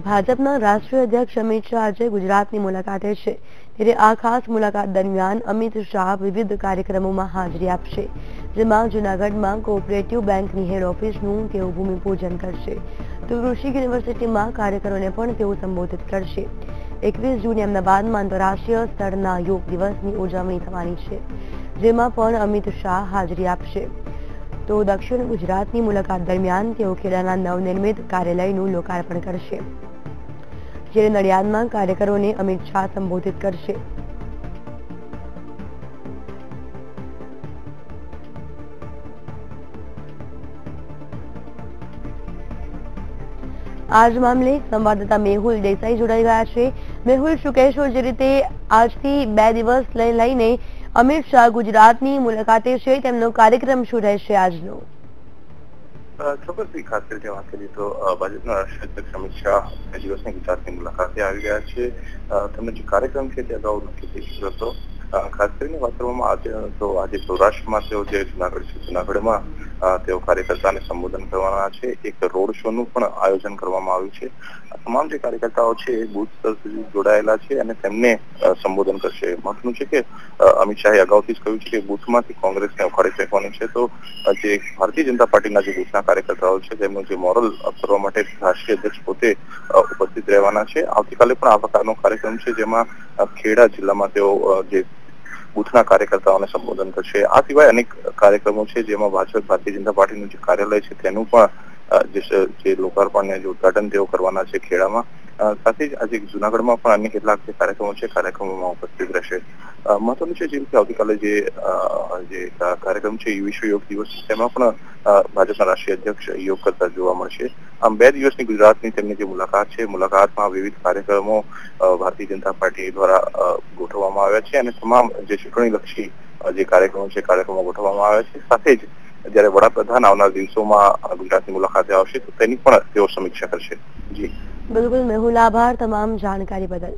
ભાજપના રાષ્ટ્રીય અધ્યક્ષ અમિત શાહ આજે ગુજરાતની મુલાકાતે છે, ત્યારે આ ખાસ મુલાકાત દરમિયાન અમિત શાહ વિવિધ કાર્યક્રમોમાં હાજરી આપશે, જેમાં જૂનાગઢમાં કોઓપરેટિવ બેંકની હેડ ઓફિસનું તેઓ ભૂમિપૂજન કરશે, તો કૃષિ યુનિવર્સિટીમાં કાર્યકરોને પણ તેઓ સંબોધિત કરશે। 21 જૂને અમદાવાદમાં આંતરરાષ્ટ્રીય સ્તરના યોગ દિવસની ઉજવણી થવાની છે, જેમાં પણ અમિત શાહ હાજરી આપશે। તો દક્ષિણ ગુજરાતની મુલાકાત દરમિયાન તેઓ ખેડાના નવનિર્મિત કાર્યાલયનું લોકાર્પણ કરશે, જ્યારે નડિયાદમાં કાર્યકરોને અમિત શાહ સંબોધિત કરશે। આજ મામલે સંવાદદાતા મેહુલ દેસાઈ જોડાઈ ગયા છે। મેહુલ, શું કહેશો, જે રીતે આજથી 2 દિવસ લઈને અમિત શાહ ગુજરાતની મુલાકાતે છે, તેમનો કાર્યક્રમ શું રહેશે આજનો? ચોક્કસથી ખાસ કરીને વાત કરીએ તો ભાજપના રાષ્ટ્રીય અધ્યક્ષ અમિત શાહ 2 દિવસની ગુજરાતની મુલાકાતે આવી ગયા છે। તેમનો જે કાર્યક્રમ છે તે અગાઉ નક્કી થઈ ચૂક્યો હતો। ખાસ કરીને વાત કરવામાં આવે તો આજે સૌરાષ્ટ્રમાં તેઓ જે જૂનાગઢ છે, જૂનાગઢમાં તેઓ કાર્યકર્તાને સંબોધન કરવાના છે। એક રોડ શોનું પણ આયોજન કરવામાં આવ્યું છે। તમામ જે કાર્યકર્તાઓ છે એ બુથ સ્તર સુધી જોડાયેલા છે અને તેમને સંબોધન કરશે। મહત્વનું છે કે અમિત શાહે અગાઉથી જ કહ્યું છે કે બુથમાંથી કોંગ્રેસને ઉખાડી ફેંકવાની છે, તો જે ભારતીય જનતા પાર્ટીના જે બુથના કાર્યકર્તાઓ છે તેમનું જે મોરલ કરવા માટે રાષ્ટ્રીય અધ્યક્ષ પોતે ઉપસ્થિત રહેવાના છે। આવતીકાલે પણ આ પ્રકારનો કાર્યક્રમ છે, જેમાં ખેડા જિલ્લામાં તેઓ જે બુથના કાર્યકર્તાઓને સંબોધન કરશે। આ સિવાય અનેક કાર્યક્રમો છે, જેમાં ભારતીય જનતા પાર્ટીનું જે કાર્યાલય છે તેનું પણ જે લોકાર્પણ અને ઉદઘાટન તેઓ કરવાના છે ખેડામાં। સાથે જ આજે જૂનાગઢમાં પણ અન્ય કેટલાક જે કાર્યક્રમો છે કાર્યક્રમોમાં ઉપસ્થિત રહેશે। મહત્વનું છે જેમ કે આવતીકાલે જે કાર્યક્રમ છે વિશ્વ યોગ દિવસ, તેમાં પણ ભાજપના રાષ્ટ્રીય અધ્યક્ષ યોગ કરતા જોવા મળશે। આમ 2 દિવસની ગુજરાતની તેમની જે મુલાકાત છે, મુલાકાતમાં વિવિધ કાર્યક્રમો ભારતીય જનતા પાર્ટી દ્વારા ગોઠવવામાં આવ્યા છે અને તમામ જે ચૂંટણીલક્ષી જે કાર્યક્રમો છે કાર્યક્રમો ગોઠવવામાં આવ્યા છે। સાથે જ જ્યારે વડાપ્રધાન આવનાર દિવસોમાં ગુજરાતની મુલાકાતે આવશે તો તેની પણ તેઓ સમીક્ષા કરશે। જી બિલકુલ મેહુલ, આભાર તમામ જાણકારી બદલ।